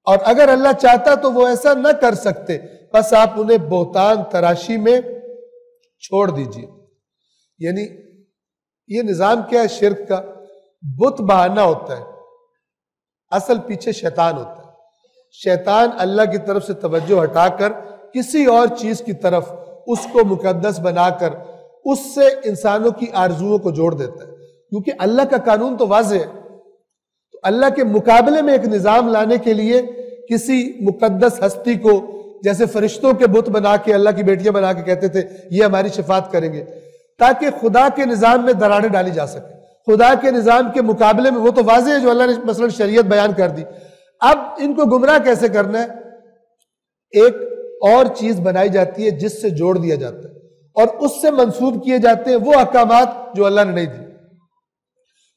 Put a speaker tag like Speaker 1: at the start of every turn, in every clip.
Speaker 1: اور اگر اللہ چاہتا تو وہ ایسا نہ کر سکتے، بس آپ انہیں بہتان تراشی میں چھوڑ دیجئے۔ یعنی یہ نظام کیا ہے شرک کا؟ بت بہانہ ہوتا ہے، اصل پیچھے شیطان ہوتا ہے۔ شیطان اللہ کی طرف سے توجہ ہٹا کر کسی اور چیز کی طرف اس کو مقدس بنا کر اس سے انسانوں کی آرزوؤں کو جوڑ دیتا ہے، کیونکہ اللہ کا قانون تو واضح ہے۔ تو اللہ کے مقابلے میں ایک نظام لانے کے لیے کسی مقدس ہستی کو، جیسے فرشتوں کے بت بنا کے اللہ کی بیٹیاں بنا کے کہتے تھے یہ ہماری شفاعت کریں گے، تاکہ خدا کے نظام میں دراڑیں ڈالی جا سکے۔ خدا کے نظام کے مقابلے میں وہ تو واضح ہے جو اللہ نے مثلا شریعت بیان کر دی، اب ان کو گمراہ کیسے کرنا ہے؟ ایک اور چیز بنائی جاتی ہے جس سے جوڑ دیا جاتا ہے، اور اس سے منسوب کیے جاتے ہیں وہ احکامات جو اللہ نے نہیں دی۔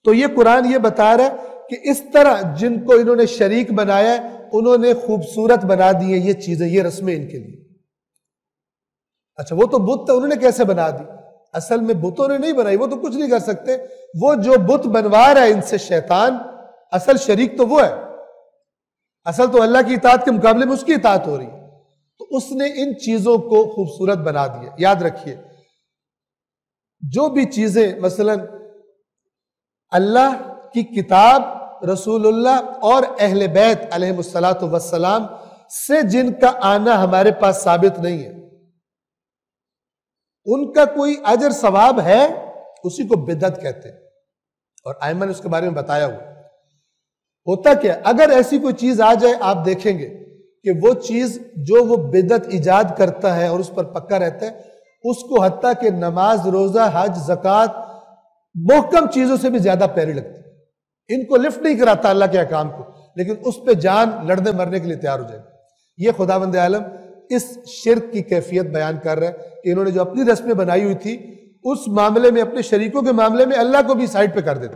Speaker 1: تو یہ قرآن یہ بتا رہا ہے کہ اس طرح جن کو انہوں نے شریک بنایا ہے انہوں نے خوبصورت بنا دی ہے یہ چیزیں، یہ رسمیں ان کے لیے۔ اچھا وہ تو بت انہوں نے کیسے بنا دی؟ اصل میں بتوں نے نہیں بنائی، وہ تو کچھ نہیں کر سکتے، وہ جو بت بنوا رہا ہے ان سے شیطان، اصل شریک تو وہ ہے، اصل تو اللہ کی اطاعت کے مقابلے میں اس کی اطاعت ہو رہی ہے، تو اس نے ان چیزوں کو خوبصورت بنا دیا۔ یاد رکھیے جو بھی چیزیں مثلا اللہ کی کتاب، رسول اللہ اور اہل بیت علیہ السلام سے جن کا آنا ہمارے پاس ثابت نہیں ہے، ان کا کوئی اجر ثواب ہے، اسی کو بدعت کہتے ہیں، اور ائمہ نے اس کے بارے میں بتایا ہوا۔ ہوتا کیا اگر ایسی کوئی چیز آ جائے، آپ دیکھیں گے کہ وہ چیز جو وہ بدعت ایجاد کرتا ہے اور اس پر پکا رہتا ہے، اس کو حتیٰ کہ نماز، روزہ، حج، زکوٰۃ محکم چیزوں سے بھی زیادہ پیاری لگتی ہے۔ ان کو لفٹ نہیں کراتا اللہ کے احکام کو، لیکن اس پہ جان لڑنے مرنے کے لیے تیار ہو جائے۔ یہ خداوند عالم اس شرک کی کیفیت بیان کر رہا ہے کہ انہوں نے جو اپنی رسمیں بنائی ہوئی تھی اس معاملے میں، اپنے شریکوں کے معاملے میں اللہ کو بھی سائڈ پہ کر دیتے۔